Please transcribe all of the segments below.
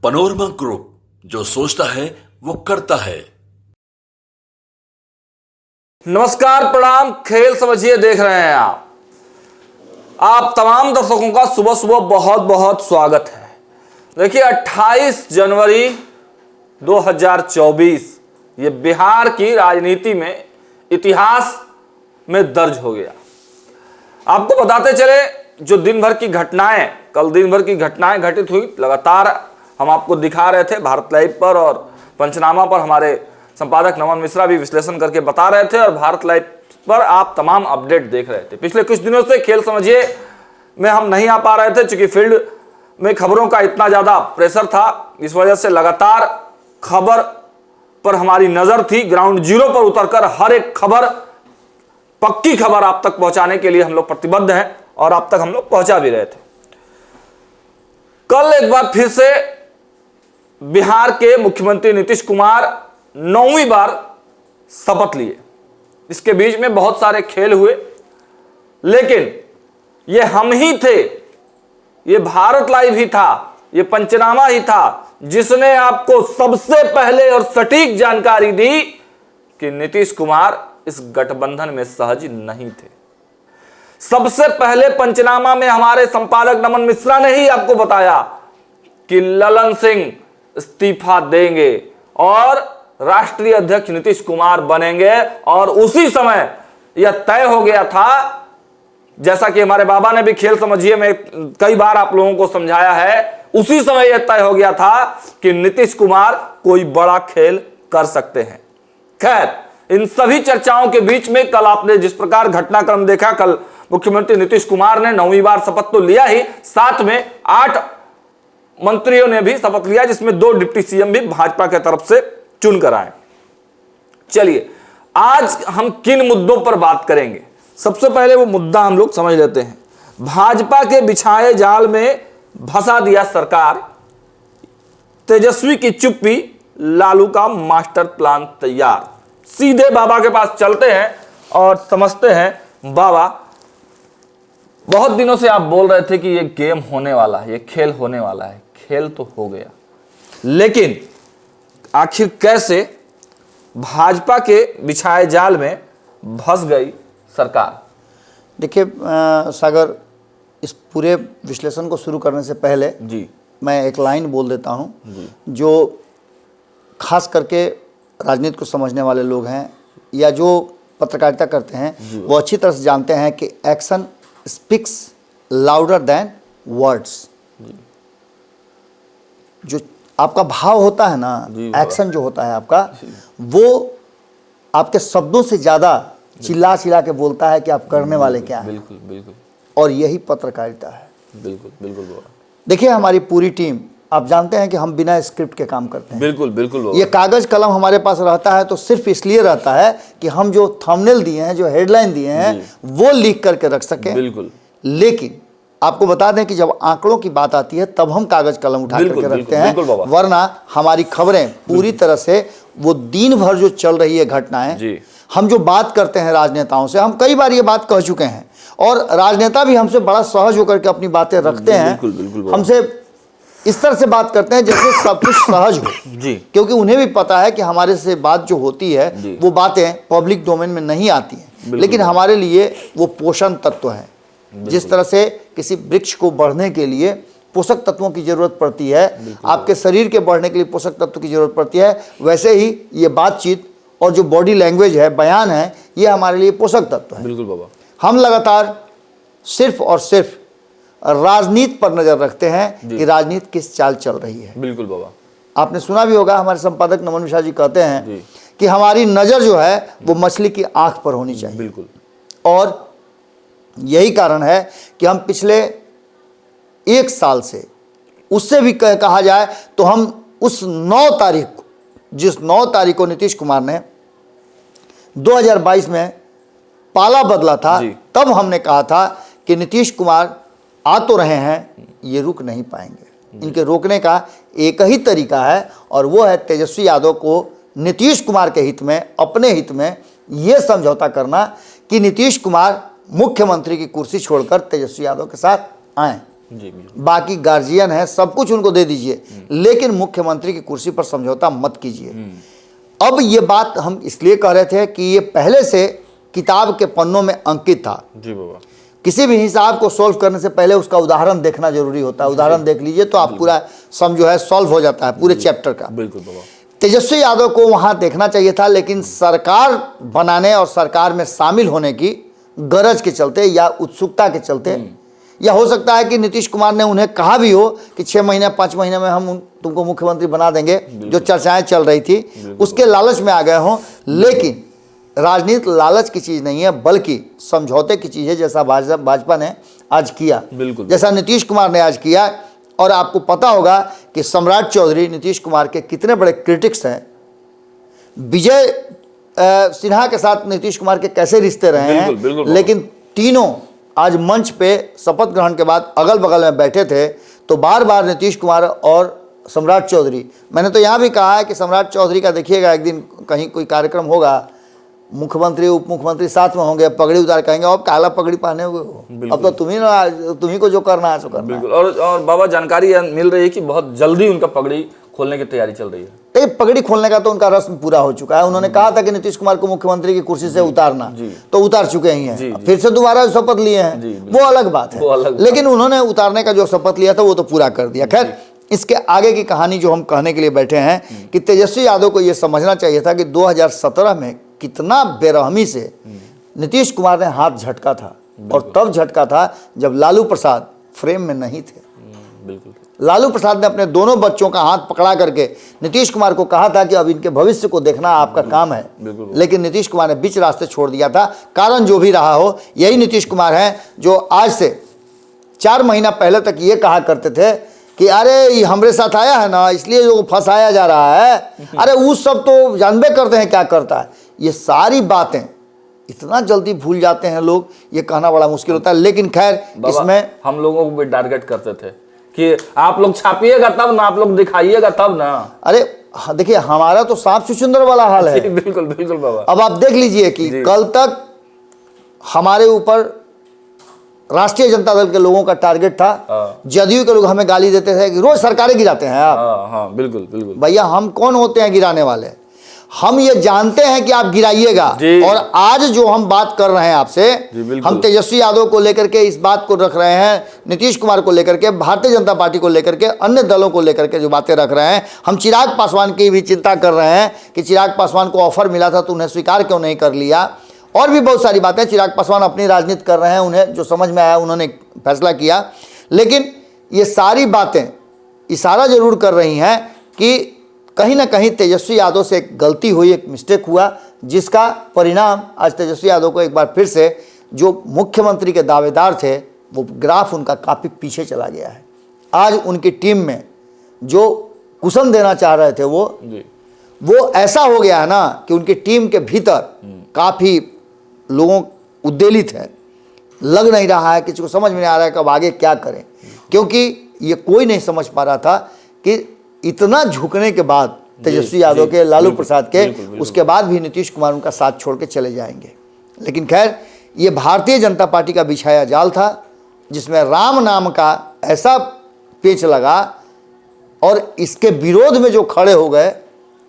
Panorama group, जो सोचता है वो करता है। नमस्कार, प्रणाम, खेल समझिए देख रहे हैं आप तमाम दर्शकों का सुबह सुबह बहुत बहुत स्वागत है। देखिए 28 जनवरी 2024 ये बिहार की राजनीति में इतिहास में दर्ज हो गया। आपको बताते चले जो दिन भर की घटनाएं, कल दिन भर की घटनाएं घटित हुई, लगातार हम आपको दिखा रहे थे भारत लाइव पर और पंचनामा पर। हमारे संपादक नमन मिश्रा भी विश्लेषण करके बता रहे थे और भारत लाइव पर आप तमाम अपडेट देख रहे थे। पिछले कुछ दिनों से खेल समझिए में हम नहीं आ पा रहे थे, चूंकि फील्ड में खबरों का इतना ज्यादा प्रेशर था, इस वजह से लगातार खबर पर हमारी नजर थी। ग्राउंड जीरो पर उतरकर हर एक खबर, पक्की खबर आप तक पहुंचाने के लिए हम लोग प्रतिबद्ध हैं और आप तक हम लोग पहुंचा भी रहे थे। कल एक बार फिर से बिहार के मुख्यमंत्री नीतीश कुमार 9वीं बार शपथ लिए। इसके बीच में बहुत सारे खेल हुए, लेकिन ये हम ही थे, ये भारत लाइव ही था, ये पंचनामा ही था जिसने आपको सबसे पहले और सटीक जानकारी दी कि नीतीश कुमार इस गठबंधन में सहज नहीं थे। सबसे पहले पंचनामा में हमारे संपादक नमन मिश्रा ने ही आपको बताया कि ललन सिंह इस्तीफा देंगे और राष्ट्रीय अध्यक्ष नीतीश कुमार बनेंगे। और उसी समय यह तय हो गया था, जैसा कि हमारे बाबा ने भी खेल समझिए में कई बार आप लोगों को समझाया है, उसी समय यह तय हो गया था कि नीतीश कुमार कोई बड़ा खेल कर सकते हैं। खैर, इन सभी चर्चाओं के बीच में कल आपने जिस प्रकार घटनाक्रम देखा, कल मुख्यमंत्री नीतीश कुमार ने 9वीं बार शपथ तो लिया ही, साथ में 8 मंत्रियों ने भी शपथ लिया, जिसमें 2 डिप्टी सीएम भी भाजपा की तरफ से चुनकर आए। चलिए आज हम किन मुद्दों पर बात करेंगे, सबसे पहले वो मुद्दा हम लोग समझ लेते हैं। भाजपा के बिछाए जाल में फंसा दिया सरकार, तेजस्वी की चुप्पी, लालू का मास्टर प्लान तैयार। सीधे बाबा के पास चलते हैं और समझते हैं। बाबा, बहुत दिनों से आप बोल रहे थे कि ये गेम होने वाला है, ये खेल होने वाला है। खेल तो हो गया, लेकिन आखिर कैसे भाजपा के बिछाए जाल में फंस गई सरकार? देखिए सागर, इस पूरे विश्लेषण को शुरू करने से पहले जी मैं एक लाइन बोल देता हूं, जो खास करके राजनीति को समझने वाले लोग हैं या जो पत्रकारिता करते हैं वो अच्छी तरह से जानते हैं कि action speaks louder than words. जो आपका भाव होता है ना, एक्शन जो होता है आपका, वो आपके शब्दों से ज्यादा चिल्ला चिल्ला के बोलता है कि आप करने वाले क्या हैं। बिल्कुल बिल्कुल। और यही पत्रकारिता है। बिल्कुल बिल्कुल। देखिए हमारी पूरी टीम, आप जानते हैं कि हम बिना स्क्रिप्ट के काम करते हैं। बिल्कुल बिल्कुल। ये कागज कलम हमारे पास रहता है तो सिर्फ इसलिए रहता है कि हम जो थंबनेल दिए हैं, जो हेडलाइन दिए हैं, वो लिख करके रख सकें। बिल्कुल। लेकिन आपको बता दें कि जब आंकड़ों की बात आती है तब हम कागज कलम उठा करके रखते हैं, वरना हमारी खबरें पूरी तरह से वो दिन भर जो चल रही है घटनाएं, हम जो बात करते हैं राजनेताओं से, हम कई बार ये बात कह चुके हैं और राजनेता भी हमसे बड़ा सहज होकर के अपनी बातें रखते हैं। हमसे इस तरह से बात करते हैं जैसे सब कुछ सहज हो जी, क्योंकि उन्हें भी पता है कि हमारे से बात जो होती है वो बातें पब्लिक डोमेन में नहीं आती हैं, लेकिन हमारे लिए वो पोषण तत्व है। जिस तरह से किसी वृक्ष को बढ़ने के लिए पोषक तत्वों की जरूरत पड़ती है, आपके शरीर के बढ़ने के लिए पोषक तत्व की जरूरत पड़ती है, वैसे ही ये बातचीत और जो बॉडी लैंग्वेज है, बयान है, ये हमारे लिए पोषक तत्व है। बिल्कुल बाबा। हम लगातार सिर्फ और सिर्फ राजनीति पर नजर रखते हैं कि राजनीति किस चाल चल रही है। बिल्कुल बाबा। आपने सुना भी होगा, हमारे संपादक नमन मिश्रा जी कहते हैं कि हमारी नजर जो है वो मछली की आंख पर होनी चाहिए। बिल्कुल। और यही कारण है कि हम पिछले 1 साल से, उससे भी कहा जाए तो हम उस 9 तारीख को, जिस 9 तारीख को नीतीश कुमार ने 2022 में पाला बदला था, तब हमने कहा था कि नीतीश कुमार आ तो रहे हैं, ये रुक नहीं पाएंगे। इनके रोकने का एक ही तरीका है और वो है तेजस्वी यादव को नीतीश कुमार के हित में, अपने हित में ये समझौता करना कि नीतीश कुमार मुख्यमंत्री की कुर्सी छोड़कर तेजस्वी यादव के साथ आए। जी। बाकी गार्जियन है, सब कुछ उनको दे दीजिए, लेकिन मुख्यमंत्री की कुर्सी पर समझौता मत कीजिए। अब ये बात हम इसलिए कह रहे थे कि ये पहले से किताब के पन्नों में अंकित था। जी बाबा। किसी भी हिसाब को सॉल्व करने से पहले उसका उदाहरण देखना जरूरी होता है। उदाहरण देख लीजिए तो आप पूरा सम जो है सॉल्व हो जाता है पूरे चैप्टर का। बिल्कुल बाबा। तेजस्वी यादव को वहां देखना चाहिए था, लेकिन सरकार बनाने और सरकार में शामिल होने की गरज के चलते या उत्सुकता के चलते, या हो सकता है कि नीतीश कुमार ने उन्हें कहा भी हो कि 6 महीने 5 महीने में हम तुमको मुख्यमंत्री बना देंगे, जो चर्चाएं चल रही थी, उसके लालच में आ गए हों। लेकिन राजनीति लालच की चीज नहीं है, बल्कि समझौते की चीज है, जैसा भाजपा ने आज किया, जैसा नीतीश कुमार ने आज किया। और आपको पता होगा कि सम्राट चौधरी नीतीश कुमार के कितने बड़े क्रिटिक्स हैं। विजय सिन्हा के साथ नीतीश कुमार के कैसे रिश्ते रहे हैं, लेकिन तीनों आज मंच पे शपथ ग्रहण के बाद अगल बगल में बैठे थे, तो बार बार नीतीश कुमार और सम्राट चौधरी, मैंने तो यहाँ भी कहा है कि सम्राट चौधरी का देखिएगा एक दिन कहीं कोई कार्यक्रम होगा, मुख्यमंत्री उप मुख्यमंत्री साथ में होंगे, पगड़ी उतार कहेंगे अब काला पगड़ी पहने हुए हो, अब तो तुम्ही को जो करना है सो करना। बिल्कुल। और बाबा जानकारी मिल रही है कि बहुत जल्दी उनका पगड़ी खोलने की तैयारी चल रही है। तो पगड़ी खोलने का तो उनका रस्म पूरा हो चुका है। उन्होंने कहा था कि नीतीश कुमार को मुख्यमंत्री की कुर्सी से उतारना, तो उतार चुके ही हैं। फिर से दोबारा शपथ लिए हैं, वो अलग बात है, लेकिन उन्होंने उतारने का जो शपथ लिया था वो तो पूरा कर दिया। खैर, इसके आगे की कहानी जो हम कहने के लिए बैठे हैं कि तेजस्वी यादव को यह समझना चाहिए था कि 2017 में कितना बेरहमी से नीतीश कुमार ने हाथ झटका था, और तब झटका था जब लालू प्रसाद फ्रेम में नहीं थे। बिल्कुल। लालू प्रसाद ने अपने दोनों बच्चों का हाथ पकड़ा करके नीतीश कुमार को कहा था कि अब इनके भविष्य को देखना आपका काम है, लेकिन नीतीश कुमार ने बीच रास्ते छोड़ दिया था। कारण जो भी रहा हो, यही नीतीश कुमार हैं जो आज से 4 महीना पहले तक ये कहा करते थे कि अरे ये हमरे साथ आया है ना, इसलिए जो फंसाया जा रहा है, अरे उस सब तो जानबे करते हैं क्या करता है। ये सारी बातें इतना जल्दी भूल जाते हैं लोग, ये कहना बड़ा मुश्किल होता है। लेकिन खैर, इसमें हम लोगों को भी टारगेट करते थे कि आप लोग छापिएगा तब ना, आप लोग दिखाइएगा तब ना। अरे देखिए, हमारा तो सांप चुचुंदर वाला हाल है। बिल्कुल बिल्कुल बाबा। अब आप देख लीजिए कि कल तक हमारे ऊपर राष्ट्रीय जनता दल के लोगों का टारगेट था, जदयू के लोग हमें गाली देते थे कि रोज सरकारें गिराते हैं आप। हाँ, बिल्कुल बिल्कुल। भैया, हम कौन होते हैं गिराने वाले? हम ये जानते हैं कि आप गिराइएगा, और आज जो हम बात कर रहे हैं आपसे, हम तेजस्वी यादव को लेकर के इस बात को रख रहे हैं, नीतीश कुमार को लेकर के, भारतीय जनता पार्टी को लेकर के, अन्य दलों को लेकर के जो बातें रख रहे हैं। हम चिराग पासवान की भी चिंता कर रहे हैं कि चिराग पासवान को ऑफर मिला था तो उन्हें स्वीकार क्यों नहीं कर लिया, और भी बहुत सारी बातें। चिराग पासवान अपनी राजनीति कर रहे हैं, उन्हें जो समझ में आया उन्होंने फैसला किया। लेकिन ये सारी बातें इशारा जरूर कर रही हैं कि कहीं ना कहीं तेजस्वी यादव से एक गलती हुई, एक मिस्टेक हुआ, जिसका परिणाम आज तेजस्वी यादव को एक बार फिर से जो मुख्यमंत्री के दावेदार थे, वो ग्राफ उनका काफ़ी पीछे चला गया है। आज उनकी टीम में जो कुशन देना चाह रहे थे वो ऐसा हो गया है ना कि उनकी टीम के भीतर काफ़ी लोगों उद्वेलित है। लग नहीं रहा है, किसी को समझ में नहीं आ रहा है कि अब आगे क्या करें, क्योंकि ये कोई नहीं समझ पा रहा था कि इतना झुकने के बाद तेजस्वी यादव के, लालू प्रसाद के, उसके बाद भी नीतीश कुमार उनका साथ छोड़ के चले जाएंगे। लेकिन खैर, ये भारतीय जनता पार्टी का बिछाया जाल था, जिसमें राम नाम का ऐसा पेच लगा, और इसके विरोध में जो खड़े हो गए,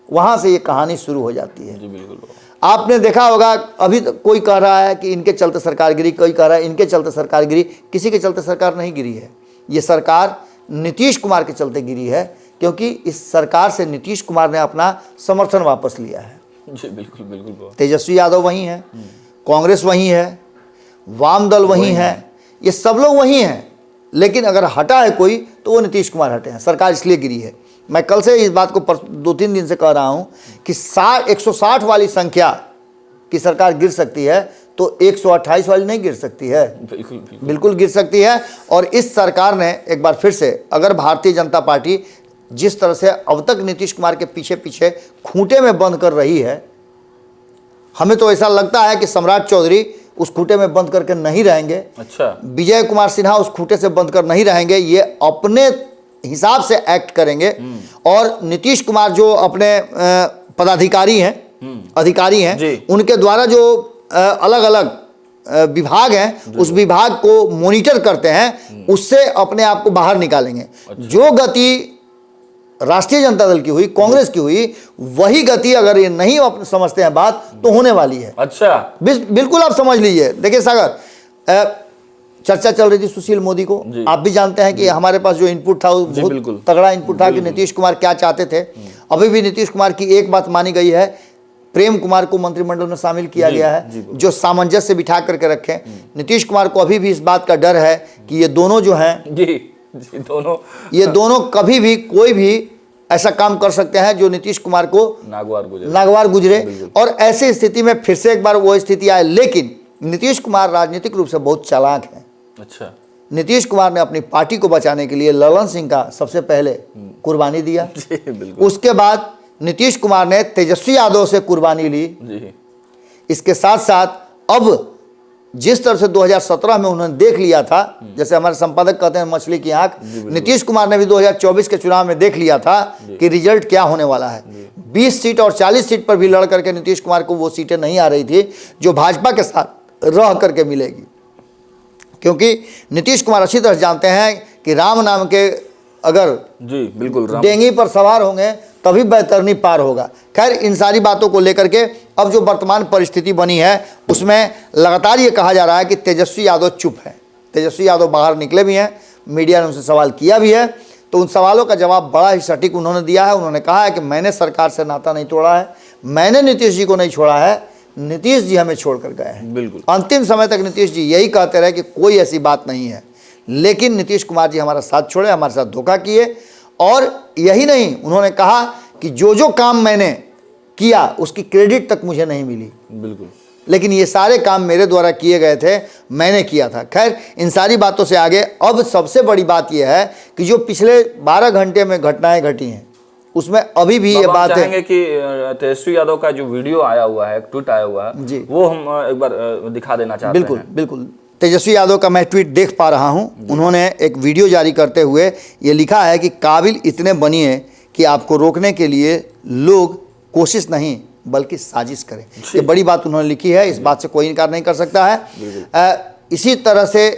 वहां से ये कहानी शुरू हो जाती है। आपने देखा होगा, अभी तो कोई कह रहा है कि इनके चलते सरकार गिरी, कोई कह रहा है इनके चलते सरकार गिरी। किसी के चलते सरकार नहीं गिरी है, ये सरकार नीतीश कुमार के चलते गिरी है, क्योंकि इस सरकार से नीतीश कुमार ने अपना समर्थन वापस लिया है। जी बिल्कुल बिल्कुल। तेजस्वी यादव वही है, कांग्रेस वही है, वाम दल वही है, ये सब लोग वही हैं। लेकिन अगर हटा है कोई तो वो नीतीश कुमार हटे हैं, सरकार इसलिए गिरी है। मैं कल से इस बात को 2-3 दिन से कह रहा हूं कि 160 वाली संख्या की सरकार गिर सकती है, तो 128 वाली नहीं गिर सकती है। बिल्कुल गिर सकती है। और इस सरकार ने एक बार फिर से, अगर भारतीय जनता पार्टी जिस तरह से अब तक नीतीश कुमार के पीछे पीछे खूंटे में बंद कर रही है, हमें तो ऐसा लगता है कि सम्राट चौधरी उस खूंटे में बंद करके नहीं रहेंगे। अच्छा। विजय कुमार सिन्हा उस खूंटे से बंद कर नहीं रहेंगे, ये अपने हिसाब से एक्ट करेंगे। और नीतीश कुमार जो अपने पदाधिकारी हैं, अधिकारी हैं, उनके द्वारा जो अलग अलग विभाग हैं उस विभाग को मॉनिटर करते हैं, उससे अपने आप को बाहर निकालेंगे। जो गति राष्ट्रीय जनता दल की हुई, कांग्रेस की हुई, वही गति अगर ये नहीं समझते हैं बात तो होने वाली है। अच्छा, बिल्कुल आप समझ लीजिए। देखिए सागर, चर्चा चल रही थी सुशील मोदी को, आप भी जानते हैं कि हमारे पास जो इनपुट था वो बहुत तगड़ा इनपुट था कि नीतीश कुमार क्या चाहते थे। अभी भी नीतीश कुमार की एक बात मानी गई है, प्रेम कुमार को मंत्रिमंडल में शामिल किया गया है, जो सामंजस्य बिठा करके रखे। नीतीश कुमार को अभी भी इस बात का डर है कि ये दोनों जो हैं ये दोनों कभी भी कोई भी ऐसा काम कर सकते हैं जो नीतीश कुमार को नागवार गुजरे और ऐसी स्थिति में फिर से एक बार वो स्थिति आए। लेकिन नीतीश कुमार राजनीतिक रूप से बहुत चालाक हैं। अच्छा, नीतीश कुमार ने अपनी पार्टी को बचाने के लिए ललन सिंह का सबसे पहले कुर्बानी दिया। उसके बाद नीतीश कुमार ने तेजस्वी यादव से कुर्बानी ली। इसके साथ साथ अब जिस तरह से 2017 में उन्होंने देख लिया था, जैसे हमारे संपादक कहते हैं मछली की आंख, नीतीश कुमार ने भी 2024 के चुनाव में देख लिया था कि रिजल्ट क्या होने वाला है। 20 सीट और 40 सीट पर भी लड़ करके नीतीश कुमार को वो सीटें नहीं आ रही थी जो भाजपा के साथ रह करके मिलेगी, क्योंकि नीतीश कुमार अच्छी तरह जानते हैं कि राम नाम के अगर डेंगी पर सवार होंगे तभी बैतरनी पार होगा। खैर, इन सारी बातों को लेकर के अब जो वर्तमान परिस्थिति बनी है उसमें लगातार ये कहा जा रहा है कि तेजस्वी यादव चुप है। तेजस्वी यादव बाहर निकले भी हैं, मीडिया ने उनसे सवाल किया भी है, तो उन सवालों का जवाब बड़ा ही सटीक उन्होंने दिया है। उन्होंने कहा है कि मैंने सरकार से नाता नहीं तोड़ा है, मैंने नीतीश जी को नहीं छोड़ा है, नीतीश जी हमें छोड़कर गए हैं। बिल्कुल, अंतिम समय तक नीतीश जी यही कहते रहे कि कोई ऐसी बात नहीं है, लेकिन नीतीश कुमार जी हमारा साथ छोड़े, हमारे साथ धोखा किए। और यही नहीं, उन्होंने कहा कि जो जो काम मैंने किया उसकी क्रेडिट तक मुझे नहीं मिली। बिल्कुल, लेकिन ये सारे काम मेरे द्वारा किए गए थे, मैंने किया था। खैर, इन सारी बातों से आगे अब सबसे बड़ी बात यह है कि जो पिछले 12 घंटे में घटनाएं घटी हैं उसमें अभी भी ये बात है कि तेजस्वी यादव का जो वीडियो आया हुआ है, ट्वीट आया हुआ है जी, वो हम एक बार दिखा देना चाहते हैं। बिल्कुल। तेजस्वी यादव का मैं ट्वीट देख पा रहा हूं। उन्होंने एक वीडियो जारी करते हुए ये लिखा है कि काबिल इतने बनिए कि आपको रोकने के लिए लोग कोशिश नहीं बल्कि साजिश करें। ये बड़ी बात उन्होंने लिखी है, इस बात से कोई इनकार नहीं कर सकता है। इसी तरह से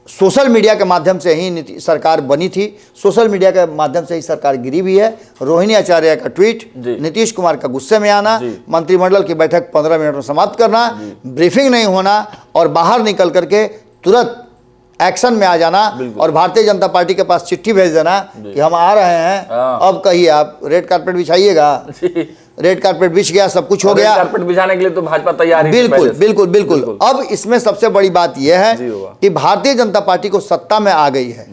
सोशल मीडिया के माध्यम से ही सरकार बनी थी, सोशल मीडिया के माध्यम से ही सरकार गिरी भी है। रोहिणी आचार्य का ट्वीट, नीतीश कुमार का गुस्से में आना, मंत्रिमंडल की बैठक 15 मिनट में समाप्त करना, ब्रीफिंग नहीं होना और बाहर निकल करके तुरंत एक्शन में आ जाना और भारतीय जनता पार्टी के पास चिट्ठी भेज देना कि हम आ रहे हैं, अब कहिए आप रेड कारपेट बिछाइएगा। रेड कारपेट बिछ गया, सब कुछ हो गया। कारपेट बिछाने के लिए तो भाजपा तैयार है। बिल्कुल। अब इसमें सबसे बड़ी बात यह है कि भारतीय जनता पार्टी को सत्ता में आ गई है,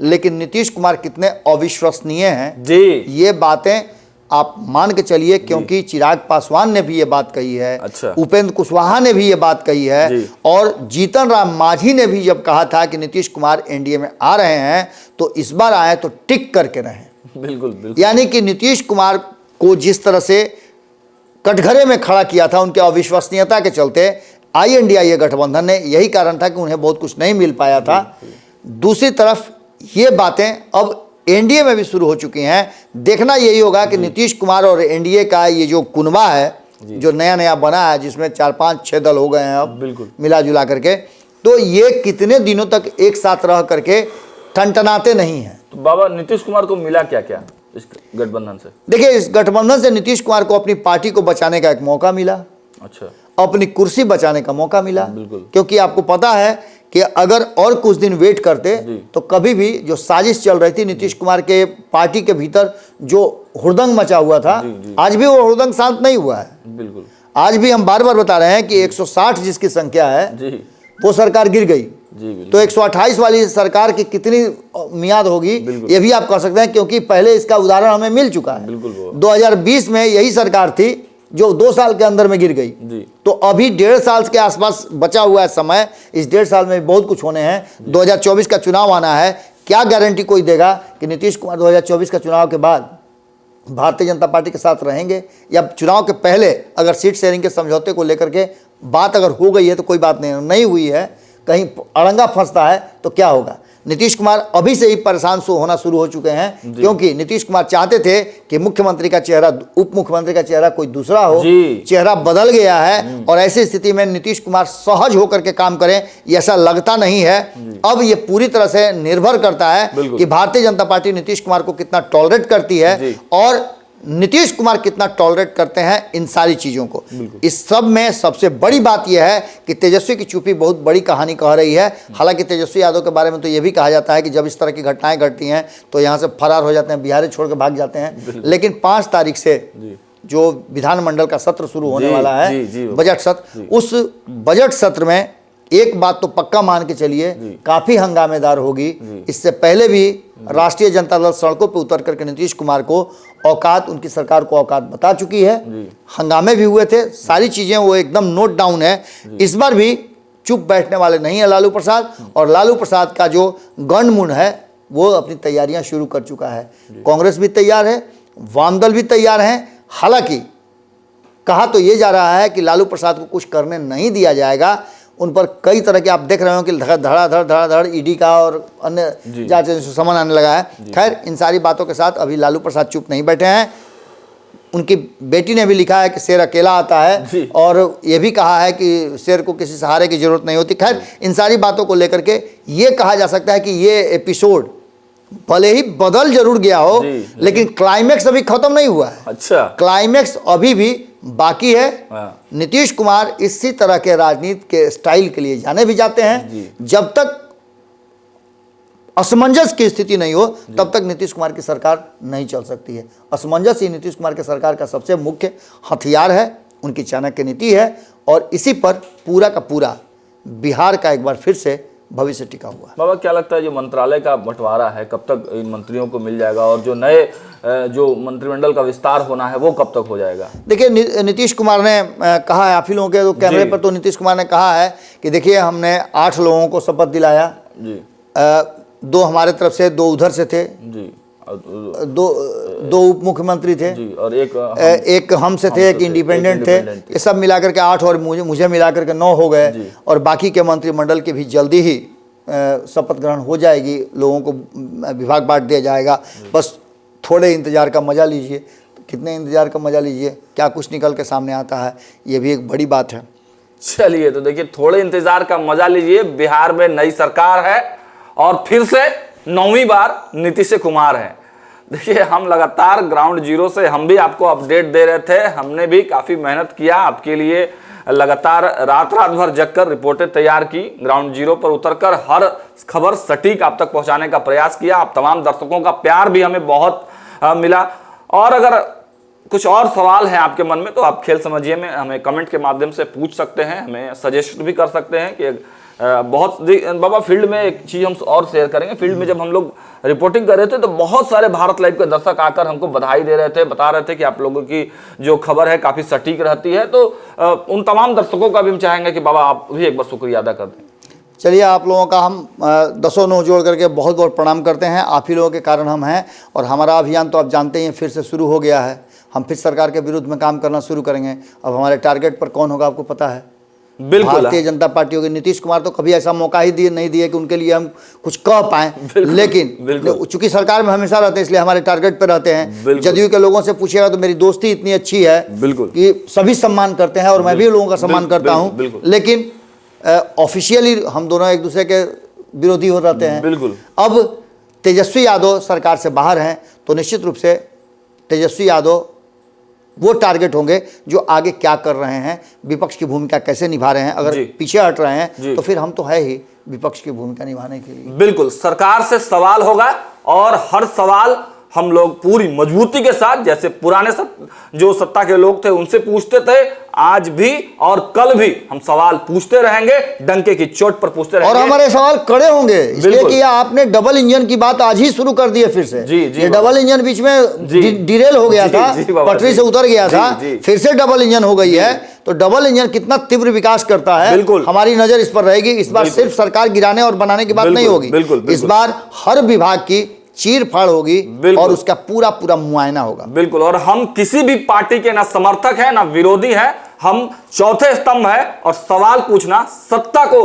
लेकिन नीतीश कुमार कितने अविश्वसनीय हैं जी, ये बातें आप मान के चलिए, क्योंकि चिराग पासवान ने भी ये बात कही है। अच्छा। उपेंद्र कुशवाहा ने भी ये बात कही है और जीतन राम मांझी ने भी जब कहा था कि नीतीश कुमार एनडीए में आ रहे हैं तो इस बार आए तो टिक करके रहें। बिल्कुल। यानी कि नीतीश कुमार को जिस तरह से कटघरे में खड़ा किया था उनके अविश्वसनीयता के चलते INDIA गठबंधन ने, यही कारण था कि उन्हें बहुत कुछ नहीं मिल पाया था। दूसरी तरफ ये बातें अब एनडीए में भी शुरू हो चुकी हैं। देखना यही होगा कि नीतीश कुमार और एनडीए का ये जो कुनबा है जो नया बना है, जिसमें 4, 5, 6 दल हो गए हैं अब मिला जुला करके, तो ये कितने दिनों तक एक साथ रह करके ठनठनाते नहीं हैं। तो बाबा, नीतीश कुमार को मिला क्या क्या इस गठबंधन से? देखिए, इस गठबंधन से नीतीश कुमार को अपनी पार्टी को बचाने का एक मौका मिला। अच्छा। अपनी कुर्सी बचाने का मौका मिला, क्योंकि आपको पता है कि अगर और कुछ दिन वेट करते तो कभी भी जो साजिश चल रही थी नीतीश कुमार के पार्टी के भीतर, जो हुड़दंग मचा हुआ था, आज भी वो हुड़दंग शांत नहीं हुआ है। बिल्कुल। आज भी हम बार बार बता रहे हैं कि 160 जिसकी संख्या है वो सरकार गिर गई, तो 128 वाली सरकार की कितनी मियाद होगी ये भी आप कह सकते हैं, क्योंकि पहले इसका उदाहरण हमें मिल चुका है। 2020 में यही सरकार थी जो 2 साल के अंदर में गिर गई। तो अभी 1.5 साल के आसपास बचा हुआ है समय। इस 1.5 साल में बहुत कुछ होने हैं। 2024 का चुनाव आना है, क्या गारंटी कोई देगा कि नीतीश कुमार 2024 का चुनाव के बाद भारतीय जनता पार्टी के साथ रहेंगे, या चुनाव के पहले अगर सीट शेयरिंग के समझौते को लेकर के बात अगर हो गई है तो कोई बात नहीं हुई है, कहीं अड़ंगा फंसता है तो क्या होगा। नीतीश कुमार अभी से ही परेशान होना शुरू हो चुके हैं, क्योंकि नीतीश कुमार चाहते थे कि मुख्यमंत्री का चेहरा, उप मुख्यमंत्री का चेहरा कोई दूसरा हो, चेहरा बदल गया है और ऐसी स्थिति में नीतीश कुमार सहज होकर के काम करें, ऐसा लगता नहीं है। अब ये पूरी तरह से निर्भर करता है कि भारतीय जनता पार्टी नीतीश कुमार को कितना टॉलरेट करती है और नीतीश कुमार कितना टॉलरेट करते हैं इन सारी चीज़ों को। इस सब में सबसे बड़ी बात यह है कि तेजस्वी की चुप्पी बहुत बड़ी कहानी कह रही है। हालांकि तेजस्वी यादव के बारे में तो यह भी कहा जाता है कि जब इस तरह की घटनाएं घटती हैं तो यहाँ से फरार हो जाते हैं, बिहार छोड़ के भाग जाते हैं। लेकिन 5 तारीख से जो विधानमंडल का सत्र शुरू होने वाला है, बजट सत्र, उस बजट सत्र में एक बात तो पक्का मान के चलिए, काफी हंगामेदार होगी। इससे पहले भी राष्ट्रीय जनता दल सड़कों पर उतर करके नीतीश कुमार को औकात, उनकी सरकार को औकात बता चुकी है। हंगामे भी हुए थे, सारी चीजें वो एकदम नोट डाउन है। इस बार भी चुप बैठने वाले नहीं है लालू प्रसाद, और लालू प्रसाद का जो गणमुंड है वो अपनी तैयारियां शुरू कर चुका है। कांग्रेस भी तैयार है, वामदल भी तैयार हैं। हालांकि कहा तो ये जा रहा है कि लालू प्रसाद को कुछ करने नहीं दिया जाएगा। उन पर कई तरह के आप देख रहे हो कि धड़ाधड़ ईडी का और अन्य जांच समन आने लगा है। खैर, इन सारी बातों के साथ अभी लालू प्रसाद चुप नहीं बैठे हैं। उनकी बेटी ने भी लिखा है कि शेर अकेला आता है, और ये भी कहा है कि शेर को किसी सहारे की जरूरत नहीं होती। खैर, इन सारी बातों को लेकर के ये कहा जा सकता है कि ये एपिसोड भले ही बदल जरूर गया हो, लेकिन क्लाइमेक्स अभी खत्म नहीं हुआ है। अच्छा, क्लाइमेक्स अभी भी बाकी है। नीतीश कुमार इसी तरह के राजनीति के स्टाइल के लिए जाने भी जाते हैं। जब तक असमंजस की स्थिति नहीं हो तब तक नीतीश कुमार की सरकार नहीं चल सकती है। असमंजस ही नीतीश कुमार की सरकार का सबसे मुख्य हथियार है, उनकी चाणक्य नीति है, और इसी पर पूरा का पूरा बिहार का एक बार फिर से भविष्य टिका हुआ है। बाबा, क्या लगता है जो मंत्रालय का बंटवारा है कब तक इन मंत्रियों को मिल जाएगा, और जो नए जो मंत्रिमंडल का विस्तार होना है वो कब तक हो जाएगा? देखिए, नीतीश कुमार ने कहा है, आप ही लोगों के तो कैमरे पर तो नीतीश कुमार ने कहा है कि देखिए, हमने 8 लोगों को शपथ दिलाया जी। 2 हमारे तरफ से, 2 उधर से थे जी, 2 उप मुख्यमंत्री थे जी, और एक हम से थे, एक इंडिपेंडेंट थे। ये सब मिलाकर के 8 और मुझे मिलाकर के 9 हो गए, और बाकी के मंत्रिमंडल के भी जल्दी ही शपथ ग्रहण हो जाएगी। लोगों को विभाग बांट दिया जाएगा। बस थोड़े इंतजार का मजा लीजिए। कितने इंतजार का मजा लीजिए, क्या कुछ निकल के सामने आता है, ये भी एक बड़ी बात है। चलिए, तो देखिए, थोड़े इंतजार का मजा लीजिए। बिहार में नई सरकार है और फिर से 9वीं बार नीतीश कुमार हैं। देखिए, हम लगातार ग्राउंड जीरो से हम भी आपको अपडेट दे रहे थे। हमने भी काफ़ी मेहनत किया आपके लिए, लगातार रात भर जगकर रिपोर्टें तैयार की, ग्राउंड जीरो पर उतरकर हर खबर सटीक आप तक पहुंचाने का प्रयास किया। आप तमाम दर्शकों का प्यार भी हमें बहुत मिला। और अगर कुछ और सवाल हैं आपके मन में तो आप खेल समझिए में हमें कमेंट के माध्यम से पूछ सकते हैं, हमें सजेस्ट भी कर सकते हैं कि बहुत बाबा फील्ड में एक चीज़ हम और शेयर करेंगे। फील्ड में जब हम लोग रिपोर्टिंग कर रहे थे तो बहुत सारे भारत लाइव के दर्शक आकर हमको बधाई दे रहे थे, बता रहे थे कि आप लोगों की जो खबर है काफ़ी सटीक रहती है। तो उन तमाम दर्शकों का भी हम चाहेंगे कि बाबा आप भी एक बार शुक्रिया अदा कर दें। चलिए, आप लोगों का हम 10 नौ जोड़ करके बहुत बहुत प्रणाम करते हैं। आप ही लोगों के कारण हम हैं, और हमारा अभियान तो आप जानते ही हैं फिर से शुरू हो गया है। हम फिर सरकार के विरुद्ध में काम करना शुरू करेंगे। अब हमारे टारगेट पर कौन होगा आपको पता है? बिल्कुल, भारतीय जनता पार्टी होगी। नीतीश कुमार तो कभी ऐसा मौका ही नहीं दिए कि उनके लिए हम कुछ कह पाएं, लेकिन चूंकि सरकार में हमेशा रहते हैं इसलिए हमारे टारगेट पर रहते हैं। जदयू के लोगों से पूछिएगा तो मेरी दोस्ती इतनी अच्छी है कि सभी सम्मान करते हैं, और मैं भी लोगों का सम्मान करता हूं, लेकिन ऑफिशियली हम दोनों एक दूसरे के विरोधी हो जाते हैं। बिल्कुल। अब तेजस्वी यादव सरकार से बाहर हैं तो निश्चित रूप से तेजस्वी यादव वो टारगेट होंगे जो आगे क्या कर रहे हैं, विपक्ष की भूमिका कैसे निभा रहे हैं। अगर पीछे हट रहे हैं तो फिर हम तो है ही विपक्ष की भूमिका निभाने के लिए। बिल्कुल, सरकार से सवाल होगा, और हर सवाल हम लोग पूरी मजबूती के साथ, जैसे पुराने जो सत्ता के लोग थे उनसे पूछते थे, आज भी और कल भी हम सवाल पूछते रहेंगे, डंके की चोट पर पूछते रहेंगे, और हमारे सवाल कड़े होंगे। इसलिए कि आपने डबल इंजन की बात आज ही शुरू कर दी है फिर से। ये डबल इंजन बीच में डिरेल हो गया था, पटरी से उतर गया था, फिर से डबल इंजन हो गई है। तो डबल इंजन कितना तीव्र विकास करता है, हमारी नजर इस पर रहेगी। इस बार सिर्फ सरकार गिराने और बनाने की बात नहीं होगी, इस बार हर विभाग की चीर फाड़ होगी और उसका पूरा पूरा मुआयना होगा। बिल्कुल, और हम किसी भी पार्टी के ना समर्थक हैं ना विरोधी हैं, हम चौथे स्तंभ है, और सवाल पूछना, सत्ता को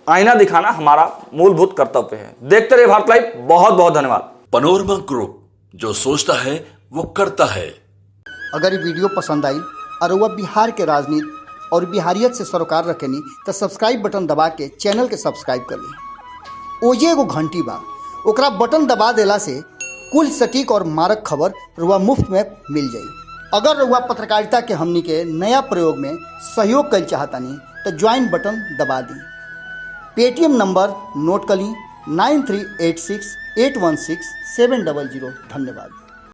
आईना दिखाना हमारा मूलभूत कर्तव्य है। देखते रहिए भारत लाइव। बहुत बहुत धन्यवाद। पनोरमा ग्रुप, जो सोचता है वो करता है। अगर ये वीडियो पसंद आई और वह बिहार के राजनीति और बिहारियत से सरोकार रखेनी तो सब्सक्राइब बटन दबा के चैनल के सब्सक्राइब कर ली। ओजे एगो घंटी बा, ओकरा बटन दबा देला से कुल सटीक और मारक खबर रुआ मुफ्त में मिल जाई। अगर रुआ पत्रकारिता के हमनी के नया प्रयोग में सहयोग कर चाहतानी तो ज्वाइन बटन दबा दी। पेटीएम नंबर नोट कर ली 9386816700। धन्यवाद।